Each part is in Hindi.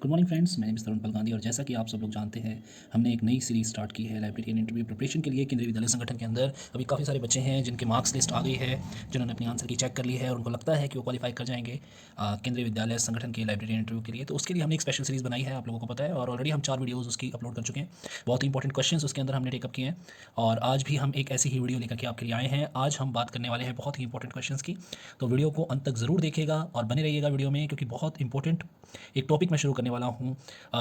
गुड मॉर्निंग फ्रेंड्स, मैं नेम तरुण पलगांधी और जैसा कि आप सब लोग जानते हैं, हमने एक नई सीरीज़ स्टार्ट की है लाइब्रेरियन इंटरव्यू प्रिपरेशन के लिए। केंद्रीय विद्यालय संगठन के अंदर अभी काफ़ी सारे बच्चे हैं जिनके मार्क्स लिस्ट आ गई है, जिन्होंने अपनी आंसर की चेक कर ली है और उनको लगता है कि वो क्वालिफाई कर जाएंगे केंद्रीय विद्यालय संगठन के लाइब्रेरियन इंटरव्यू के लिए। तो उसके लिए हमने एक स्पेशल सीरीज़ बनाई है, आप लोगों को पता है, और ऑलरेडी हम 4 वीडियोज़ उसकी अपलोड कर चुके हैं। बहुत ही इंपॉर्टेंट क्वेश्चन उसके अंदर हमने टेकअप किए हैं और आज भी हम एक ऐसी ही वीडियो लेकर के आपके लिए आए हैं। आज हम बात करने वाले हैं बहुत ही इंपॉर्टेंट क्वेश्चन की, तो वीडियो को अंत तक ज़रूर देखिएगा और बने रहिएगा वीडियो में, क्योंकि बहुत इंपॉर्टेंट एक टॉपिक मैं शुरू करने वाला हूँ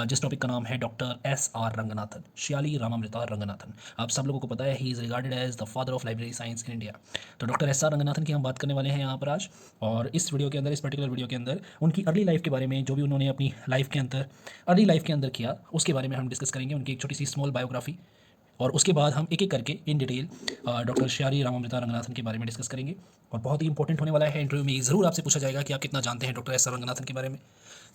जिस टॉपिक का नाम है doctor S R Ranganathan, Shiyali Ramamrita Ranganathan. आप सब लोगों को पता है he is regarded as the father of library science in India. तो डॉक्टर एस आर रंगनाथन की हम बात करने वाले हैं यहाँ पर आज, और इस वीडियो के अंदर, इस पर्टिकुलर वीडियो के अंदर उनकी अर्ली लाइफ के बारे में, जो भी उन्होंने अपनी लाइफ के अंदर अर्ली लाइफ के अंदर किया, उसके बारे में हम डिस्कस करेंगे, उनकी एक छोटी सी स्मॉल बायोग्राफी। और उसके बाद हम एक एक करके in detail doctor श्याली Ramamrita Ranganathan के बारे में डिस्कस करेंगे। और बहुत ही इंपॉर्टेंट होने वाला है, इंटरव्यू में ज़रूर आपसे पूछा जाएगा कि आप कितना जानते हैं डॉक्टर एस आर रंगनाथन के बारे में।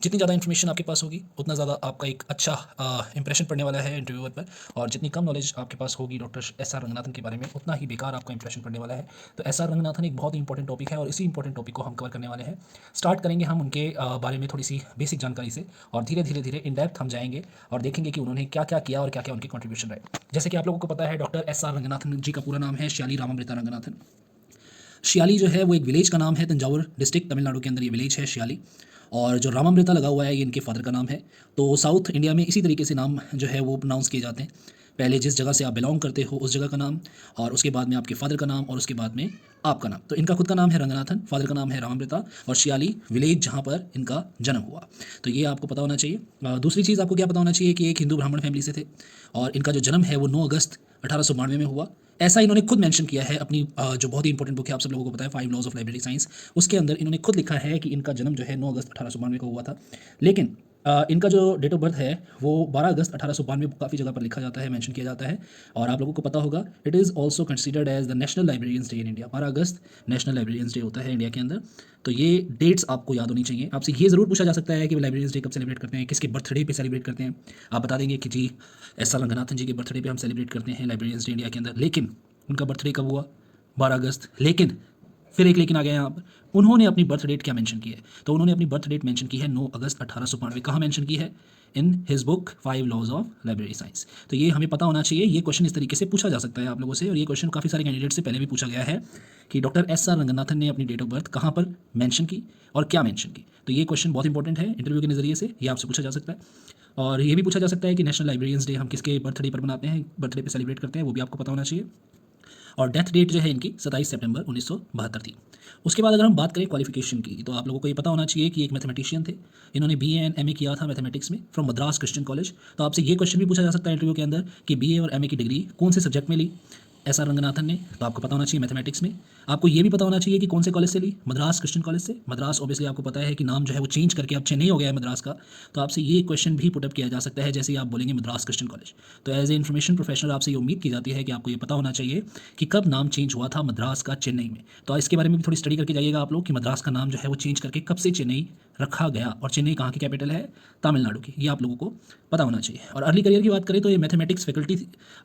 जितनी ज़्यादा इन्फॉर्मेशन आपके पास होगी उतना ज़्यादा आपका एक अच्छा इंप्रेशन पड़ने वाला है इंटरव्यूअर पर, और जितनी कम नॉलेज आपके पास होगी डॉक्टर एस आर रंगनाथन के बारे में, उतना ही बेकार आपका इंप्रेशन पड़ने वाला है। तो एस आर रंगनाथन एक बहुत ही इंपॉर्टेंट टॉपिक है और इसी इंपॉर्टेंट टॉपिक को हम कवर करने वाले हैं। स्टार्ट करेंगे हम उनके बारे में थोड़ी सी बेसिक जानकारी से, और धीरे धीरे धीरे इन डेप्थ हम जाएंगे और देखेंगे कि उन्होंने क्या क्या किया और क्या क्या उनके कॉन्ट्रीब्यूशन रहे। जैसे कि आप लोगों को पता है, डॉक्टर एस आर रंगनाथन जी का पूरा नाम है श्याली रामामृता रंगनाथन। श्याली जो है वो एक विलेज का नाम है, तंजावुर डिस्ट्रिक्ट तमिलनाडु के अंदर ये विलेज है श्याली। और जो रामामृता लगा हुआ है ये इनके फादर का नाम है। तो साउथ इंडिया में इसी तरीके से नाम जो है वो प्रोनाउंस किए जाते हैं। पहले जिस जगह से आप बिलोंग करते हो उस जगह का नाम, और उसके बाद में आपके फादर का नाम, और उसके बाद में आपका नाम। तो इनका खुद का नाम है रंगनाथन, फादर का नाम है रामामृता, और श्याली विलेज जहाँ पर इनका जन्म हुआ। तो ये आपको पता होना चाहिए। दूसरी चीज़ आपको क्या पता होना चाहिए कि एक हिंदू ब्राह्मण फैमिली से थे, और इनका जो जन्म है वो 9 अगस्त 1892 में हुआ। ऐसा इन्होंने खुद मेंशन किया है अपनी जो बहुत ही इंपॉर्टेंट बुक है, आप सब लोगों को पता है, 5 लॉज ऑफ लाइब्रेरी साइंस। उसके अंदर इन्होंने खुद लिखा है कि इनका जन्म जो है 9 अगस्त 1892 को हुआ था। लेकिन इनका जो डेट ऑफ बर्थ है वो 12 अगस्त 1892 काफ़ी जगह पर लिखा जाता है, मेंशन किया जाता है। और आप लोगों को पता होगा, it is also considered as the national librarians day in India. 12 अगस्त नेशनल लाइब्रेरियंस डे होता है इंडिया के अंदर। तो ये डेट्स आपको याद होनी चाहिए। आपसे ये ज़रूर पूछा जा सकता है कि लाइब्रेरियंस डे कब सेलिब्रेट करते हैं, किसके बर्थडे पे सेलिब्रेट करते हैं। आप बता देंगे कि जी एस आर रंगनाथन जी के बर्थडे पे हम सेलिब्रेट करते हैं लाइब्रेरियंस डे इंडिया के अंदर। लेकिन उनका बर्थडे कब हुआ? 12 अगस्त। लेकिन फिर एक लेकिन आ गया यहाँ पर, उन्होंने अपनी बर्थ डेट क्या मेंशन की है? तो उन्होंने अपनी बर्थ डेट मेंशन की है 9 अगस्त 1892। कहाँ मेंशन की है? In his book 5 laws of library science. तो ये हमें पता होना चाहिए। ये क्वेश्चन इस तरीके से पूछा जा सकता है आप लोगों से, और ये क्वेश्चन काफ़ी सारे कैंडिडेट से पहले भी पूछा गया है कि डॉक्टर एस आर रंगनाथन ने अपनी डेट ऑफ बर्थ कहाँ पर मेंशन की और क्या मेंशन की। तो ये क्वेश्चन बहुत इंपॉर्टेंट है इंटरव्यू के नज़रिए से, ये आपसे पूछा जा सकता है। और ये भी पूछा जा सकता है कि नेशनल लाइब्रेरियंस डे हम किसके बर्थडे पर बनाते हैं, बर्थडे पर सेलिब्रेट करते हैं, वो भी आपको पता होना चाहिए। और डेथ डेट जो है इनकी 27 सितंबर 1972 थी। उसके बाद अगर हम बात करें क्वालिफिकेशन की, तो आप लोगों को ये पता होना चाहिए कि एक मैथमेटिशियन थे। इन्होंने बीए एंड एमए किया था मैथमेटिक्स में फ्रॉम मद्रास क्रिश्चियन कॉलेज। तो आपसे ये क्वेश्चन भी पूछा जा सकता है इंटरव्यू के अंदर कि बीए और एमए की डिग्री कौन से सब्जेक्ट में ली एस आर रंगनाथन ने। तो आपको पता होना चाहिए मैथमेटिक्स में। आपको ये भी पता होना चाहिए कि कौन से कॉलेज से ली, मद्रास क्रिश्चियन कॉलेज से। मद्रास ऑब्वियसली आपको पता है कि नाम जो है वो चेंज करके अब चेन्नई हो गया है मद्रास का। तो आपसे ये क्वेश्चन भी पुटअप किया जा सकता है जैसे ही आप बोलेंगे मद्रास क्रिश्चियन कॉलेज। तो एज ए इन्फॉर्मेशन प्रोफेशनल आपसे ये उम्मीद की जाती है कि आपको ये पता होना चाहिए कि कब नाम चेंज हुआ था मद्रास का चेन्नई में। तो इसके बारे में भी थोड़ी स्टडी करके जाइएगा आप लोग कि मद्रास का नाम जो है वो चेंज करके कब से चेन्नई रखा गया, और चेन्नई कहाँ की कैपिटल है? तमिलनाडु की। ये आप लोगों को पता होना चाहिए। और अर्ली करियर की बात करें तो ये मैथमेटिक्स फैकल्टी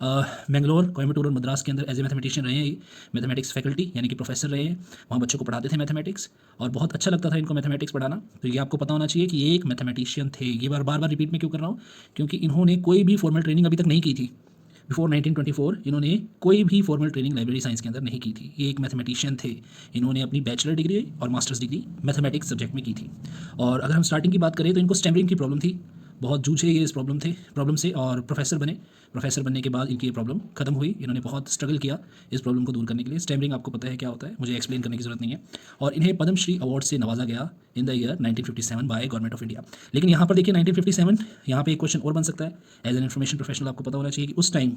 बेंगलोर, कोयम्बटूर और मद्रास के अंदर एज ए मैथमेटिशियन रहे हैं। मैथमेटिक्स फैकल्टी यानी कि प्रोफेसर रहे हैं, वहाँ बच्चों को पढ़ाते थे मैथमेटिक्स, और बहुत अच्छा लगता था इनको मैथमेटिक्स पढ़ाना। तो ये आपको पता होना चाहिए कि ये एक मैथमेटिशियन थे। ये बार बार रिपीट में क्यों कर रहा हूँ? क्योंकि इन्होंने कोई भी फॉर्मल ट्रेनिंग अभी तक नहीं की थी। बिफोर 1924 इन्होंने कोई भी फॉर्मल ट्रेनिंग लाइब्रेरी साइंस के अंदर नहीं की थी। ये एक मैथमेटिशियन थे। इन्होंने अपनी बैचलर डिग्री और मास्टर्स डिग्री मैथमेटिक्स सब्जेक्ट में की थी। और अगर हम स्टार्टिंग की बात करें तो इनको स्टैमरिंग की प्रॉब्लम थी, बहुत जूझे ये इस प्रॉब्लम से, और प्रोफेसर बने। प्रोफेसर बनने के बाद इनकी ये प्रॉब्लम खत्म हुई। इन्होंने बहुत स्ट्रगल किया इस प्रॉब्लम को दूर करने के लिए। स्टैमरिंग आपको पता है क्या होता है, मुझे एक्सप्लेन करने की जरूरत नहीं है। और इन्हें पद्मश्री अवार्ड से नवाजा गया in the year 1957 by government of India. लेकिन यहाँ पर देखिए 1957, यहाँ पे एक क्वेश्चन और बन सकता है। एज एन इन्फॉर्मेशन प्रोफेशनल आपको पता होना चाहिए कि उस time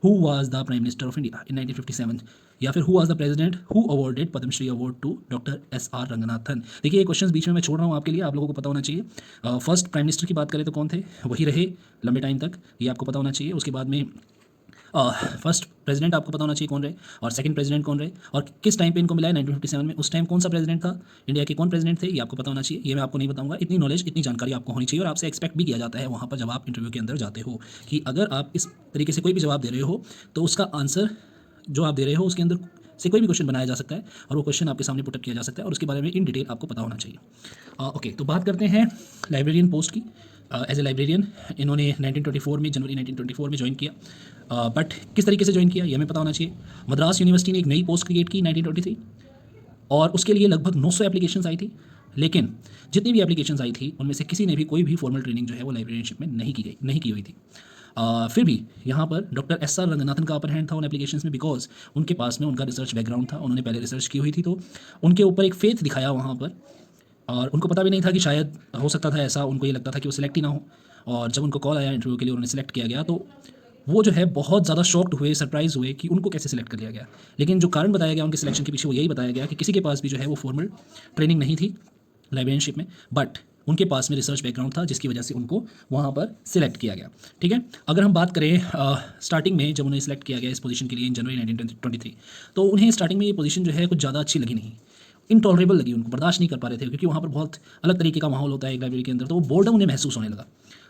who was the prime minister of India in 1957, या फिर who was the president who awarded Padmashri award to doctor S R Ranganathan. देखिए ये क्वेश्चंस बीच में मैं छोड़ रहा हूँ आपके लिए, आप लोगों को पता होना चाहिए। फर्स्ट प्राइम मिनिस्टर की बात करें तो कौन थे? वही रहे लंबे टाइम तक, ये आपको पता होना चाहिए। उसके बाद में फर्स्ट प्रेसिडेंट आपको पता होना चाहिए कौन रहे, और सेकंड प्रेसिडेंट कौन रहे, और किस टाइम पे इनको मिला है 1957 में। उस टाइम कौन सा प्रेसिडेंट था, इंडिया के कौन प्रेसिडेंट थे, ये आपको पता होना चाहिए। ये मैं आपको नहीं बताऊंगा। इतनी नॉलेज, इतनी जानकारी आपको होनी चाहिए, और आपसे एक्सपेक्ट भी किया जाता है वहाँ पर जब आप इंटरव्यू के अंदर जाते हो कि अगर आप इस तरीके से कोई भी जवाब दे रहे हो तो उसका आंसर जो आप दे रहे हो उसके अंदर से कोई भी क्वेश्चन बनाया जा सकता है, और वो क्वेश्चन आपके सामने पुटअप किया जा सकता है, और उसके बारे में इन डिटेल आपको पता होना चाहिए। ओके, तो बात करते हैं लाइब्रेरियन पोस्ट की। एज ए लाइब्रेरियन इन्होंने 1924 में, जनवरी 1924 में ज्वाइन किया। बट किस तरीके से ज्वाइन किया ये हमें पता होना चाहिए। मद्रास यूनिवर्सिटी ने एक नई पोस्ट क्रिएट की 1923 और उसके लिए लगभग 900 एप्लीकेशंस आई थी। लेकिन जितनी भी एप्लीकेशंस आई थी उनमें से किसी ने भी कोई भी फॉर्मल ट्रेनिंग जो है वो लाइब्रेरियनशिप में नहीं की हुई थी। फिर भी यहाँ पर डॉक्टर एस.आर. रंगनाथन का अपर हैंड था उन एप्लीकेशंस में, बिकॉज उनके पास में उनका रिसर्च बैकग्राउंड था, उन्होंने पहले रिसर्च की हुई थी, तो उनके ऊपर एक फेथ दिखाया वहाँ पर। और उनको पता भी नहीं था कि शायद हो सकता था ऐसा, उनको ये लगता था कि वो सिलेक्ट ही ना हो। और जब उनको कॉल आया इंटरव्यू के लिए, उन्होंने सिलेक्ट किया गया, तो वो जो है बहुत ज़्यादा शॉक्ड हुए, सरप्राइज हुए कि उनको कैसे सिलेक्ट कर लिया गया। लेकिन जो कारण बताया गया उनके सिलेक्शन के पीछे वो यही बताया गया कि किसी के पास भी जो है वो फॉर्मल ट्रेनिंग नहीं थी लाइब्रेरियनशिप में, बट उनके पास में रिसर्च बैकग्राउंड था, जिसकी वजह से उनको वहाँ पर सिलेक्ट किया गया। ठीक है, अगर हम बात करें स्टार्टिंग में जब उन्हें सिलेक्ट किया गया इस पोजीशन के लिए इन जनवरी 1923, तो उन्हें स्टार्टिंग में ये पोजीशन जो है कुछ ज़्यादा अच्छी लगी नहीं, इनटॉलरेबल लगी, उनको बर्दाश्त नहीं कर पा रहे थे, क्योंकि वहाँ पर बहुत अलग तरीके का माहौल होता है एक लाइब्रेरी के अंदर, तो वो बोर्डम उन्हें महसूस होने लगा।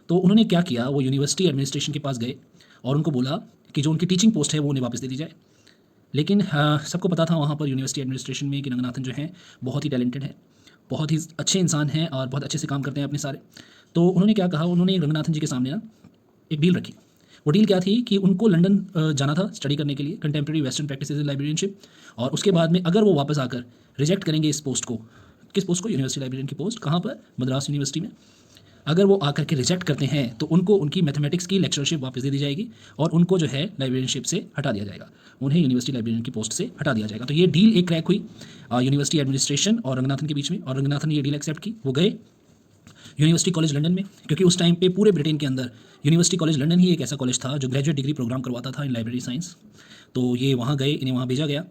तो उन्होंने क्या किया, वो यूनिवर्सिटी एडमिनिस्ट्रेशन के पास गए और उनको बोला कि जो उनकी टीचिंग पोस्ट है वो उन्हें वापस दे दी जाए। लेकिन सबको पता था वहाँ पर यूनिवर्सिटी एडमिनिस्ट्रेशन में कि रंगनाथन जो हैं बहुत ही टैलेंटेड है, बहुत ही अच्छे इंसान हैं और बहुत अच्छे से काम करते हैं अपने सारे। तो उन्होंने क्या कहा, उन्होंने रंगनाथन जी के सामने ना एक डील रखी। वो डील क्या थी कि उनको लंदन जाना था स्टडी करने के लिए, कंटेम्प्रेरी वेस्टर्न प्रैक्टिसेस इन लाइब्रेरियनशिप, और उसके बाद में अगर वो वापस आकर रिजेक्ट करेंगे इस पोस्ट को, किस पोस्ट को, यूनिवर्सिटी लाइब्रेरियन की पोस्ट, कहाँ पर, मद्रास यूनिवर्सिटी में, अगर वो आकर के रिजेक्ट करते हैं तो उनको उनकी मैथमेटिक्स की लेक्चरशिप वापस दे दी जाएगी और उनको जो है लाइब्रेरियनशिप से हटा दिया जाएगा, उन्हें यूनिवर्सिटी लाइब्रेरियन की पोस्ट से हटा दिया जाएगा। तो ये डील एक क्रैक हुई यूनिवर्सिटी एडमिनिस्ट्रेशन और रंगनाथन के बीच में, और रंगनाथन ने ये डील एक्सेप्ट की। वो गए यूनिवर्सिटी कॉलेज लंदन में, क्योंकि उस टाइम पे पूरे ब्रिटेन के अंदर यूनिवर्सिटी कॉलेज लंदन ही एक ऐसा कॉलेज था जो ग्रेजुएट डिग्री प्रोग्राम करवाता था इन लाइब्रेरी साइंस। तो ये वहाँ गए, इन्हें वहाँ भेजा गया,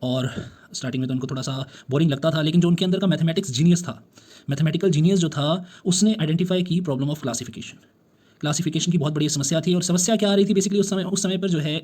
और स्टार्टिंग में तो उनको थोड़ा सा बोरिंग लगता था, लेकिन जो उनके अंदर का मैथमेटिक्स जीनियस था, मैथमेटिकल जीनियस जो था, उसने आइडेंटिफाई की प्रॉब्लम ऑफ क्लासिफिकेशन की बहुत बड़ी समस्या थी। और समस्या क्या आ रही थी बेसिकली उस समय पर जो है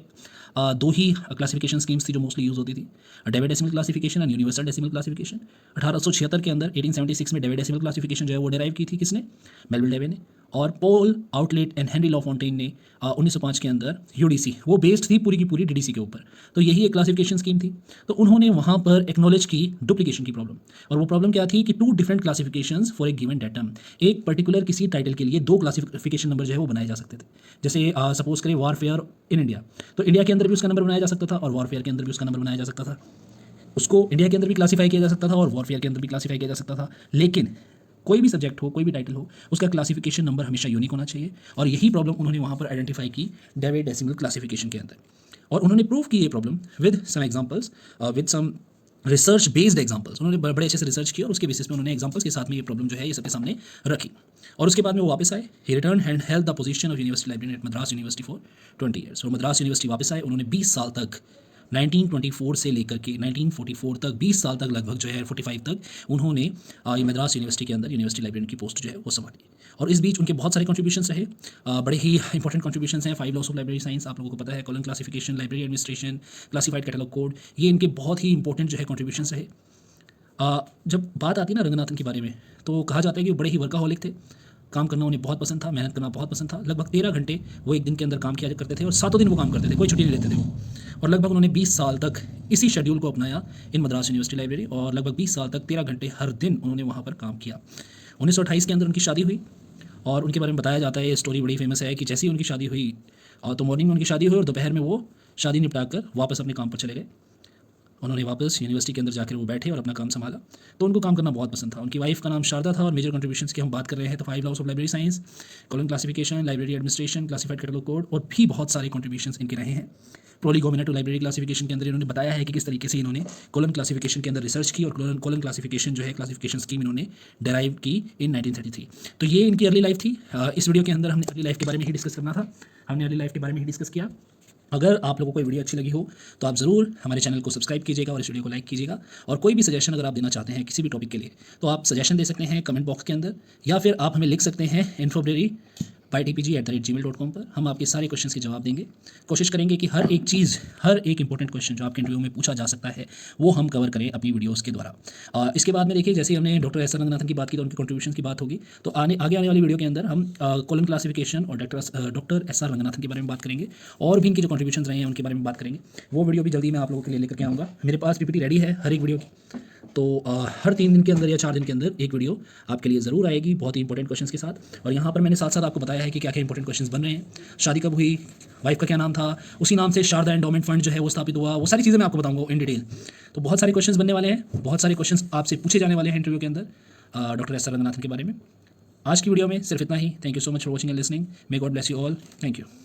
दो ही क्लासिफिकेशन स्कीम्स थी जो मोस्टली यूज़ होती थी, David decimal classification and universal decimal classification. 1876 के अंदर 1876 में डेविड डेसिमल क्लासिफिकेशन जो है वो डेराइव की थी किसने, मेलविल डेवे ने, और पॉल आउटलेट एंड हेनरी लॉफोंटेन ने 1905 के अंदर यूडीसी, वो बेस्ड थी पूरी की पूरी डीडीसी के ऊपर। तो यही एक क्लासिफिकेशन स्कीम थी। तो उन्होंने वहाँ पर एक्नॉलेज की डुप्लीकेशन की प्रॉब्लम, और वो प्रॉब्लम क्या थी कि 2 different classifications for a given datum, एक पर्टिकुलर किसी टाइटल के लिए 2 क्लासिफिकेशन नंबर जो है वो बनाए जा सकते थे। जैसे सपोज करें वॉरफेयर इन इंडिया, तो इंडिया के अंदर भी उसका नंबर बनाया जा सकता था और वॉरफेयर के अंदर भी उसका नंबर बनाया जा सकता था। उसको इंडिया के अंदर भी क्लासीफाई किया जा सकता था और वॉरफेयर के अंदर भी क्लासीफाई किया जा सकता था। लेकिन कोई भी सब्जेक्ट हो, कोई भी टाइटल हो, उसका क्लासिफिकेशन नंबर हमेशा यूनिक होना चाहिए, और यही प्रॉब्लम उन्होंने वहाँ पर आइडेंटिफाई की डेविड डेसिमल क्लासिफिकेशन के अंदर। और उन्होंने प्रूव की ये problem with some examples, with some research based examples. उन्होंने बड़े अच्छे से रिसर्च किया और उसके बेसिस पे उन्होंने एग्जांपल्स के साथ में ये प्रॉब्लम जो है ये सबके सामने रखी। और उसके बाद में वो वापस आए, he return and held the position of university librarian at Madras university for 20 years. और मद्रास यूनिवर्सिटी वापस आए, उन्होंने 20 साल तक 1924 से लेकर के 1944 तक, 20 साल तक लगभग जो है 45 तक उन्होंने ये मद्रास यूनिवर्सिटी के अंदर यूनिवर्सिटी लाइब्रेरियन की पोस्ट जो है वो संभाली। और इस बीच उनके बहुत सारे कंट्रीब्यूशंस रहे, बड़े ही इंपॉर्टेंट कंट्रीब्यूशंस हैं। 5 लॉस ऑफ लाइब्रेरी साइंस आप लोगों को पता है, column classification, library administration, classified catalogue code, ये इनके बहुत ही इंपॉर्टेंट जो है कंट्रीब्यूशंस रहे। जब बात आती है ना रंगनाथन के बारे में, तो कहा जाता है कि वो बड़े ही वर्काहोलिक थे, काम करना उन्हें बहुत पसंद था, मेहनत करना बहुत पसंद था। लगभग 13 घंटे वो एक दिन के अंदर काम किया करते थे और 7 दिन वो काम करते थे, कोई छुट्टी नहीं लेते थे वो। और लगभग उन्होंने 20 साल तक इसी शेड्यूल को अपनाया इन मद्रास यूनिवर्सिटी लाइब्रेरी, और लगभग 20 साल तक 13 घंटे हर दिन उन्होंने वहाँ पर काम किया। 1928 के अंदर उनकी शादी हुई, और उनके बारे में बताया जाता है, ये स्टोरी बड़ी फेमस है कि जैसे ही उनकी शादी हुई, तो मॉर्निंग में उनकी शादी हुई और दोपहर में वो शादी निपटा कर वापस अपने काम पर चले गए। उन्होंने वापस यूनिवर्सिटी के अंदर जाकर वो बैठे और अपना काम संभाला। तो उनको काम करना बहुत पसंद था। उनकी वाइफ का नाम शारदा था। और मेजर कंट्रीब्यूशंस की हम बात कर रहे हैं तो 5 loss of library science, column classification, library administration, classified catalogue code, और भी बहुत सारे कंट्रीब्यूशंस इनके रहे हैं। प्रोलीगोमिना टू लाइब्रेरी क्लासिफिकेशन के अंदर इन्होंने बताया है कि किस तरीके से इन्होंने कॉलम क्लासिफिकेशन के अंदर रिसर्च की, और कॉलम क्लासिफिकेशन जो है क्लासिफिकेशन स्कीम इन्होंने डेराइव की इन 1933। तो ये इनकी अर्ली लाइफ थी। इस वीडियो के अंदर हमने अर्ली लाइफ के बारे में ही डिस्कस करना था, हमने अर्ली लाइफ के बारे में ही डिस्कस किया। अगर आप लोगों को ये वीडियो अच्छी लगी हो तो आप ज़रूर हमारे चैनल को सब्सक्राइब कीजिएगा और इस वीडियो को लाइक कीजिएगा। और कोई भी सजेशन अगर आप देना चाहते हैं किसी भी टॉपिक के लिए तो आप सजेशन दे सकते हैं कमेंट बॉक्स के अंदर, या फिर आप हमें लिख सकते हैं infobrery@tpg@gmail.com पर। हम आपके सारे क्वेश्चंस के जवाब देंगे। कोशिश करेंगे कि हर एक चीज़, हर एक इंपॉर्टेंट क्वेश्चन जो आपके इंटरव्यू में पूछा जा सकता है वो हम कवर करें अपनी वीडियोज़ के द्वारा। इसके बाद में देखिए, जैसे हमने डॉक्टर एस आर रंगनाथन की बात की तो उनकी कंट्रीब्यूशन की बात होगी, तो आगे आने वाली वीडियो के अंदर हम कॉलम क्लासिफिकेशन और डॉक्टर एस आर रंगनाथन के बारे में बात करेंगे, और भी इनके जो कंट्रीब्यूशन रहे हैं उनके बारे में बात करेंगे। वो वीडियो भी जल्दी मैं आप लोगों के लिए लेकर के आऊँगा। मेरे पास पीपीटी रेडी है हर एक वीडियो की, तो हर 3 दिन के अंदर या 4 दिन के अंदर एक वीडियो आपके लिए ज़रूर आएगी बहुत ही इंपॉर्टेंट क्वेश्चंस के साथ। और यहाँ पर मैंने साथ साथ आपको बताया है कि क्या क्या इंपॉर्टेंट क्वेश्चंस बन रहे हैं, शादी कब हुई, वाइफ का क्या नाम था, उसी नाम से शारदा एंडोमेंट फंड जो है वो स्थापित हुआ, वो सारी चीज़ें मैं आपको बताऊंगा इन डिटेल। तो बहुत सारे क्वेश्चंस बनने वाले हैं, बहुत सारे क्वेश्चंस आपसे पूछे जाने वाले हैं इंटरव्यू के अंदर डॉक्टर एस रंगनाथन के बारे में। आज की वीडियो में सिर्फ इतना ही। Thank you so much for watching and listening. May God bless you all. Thank you.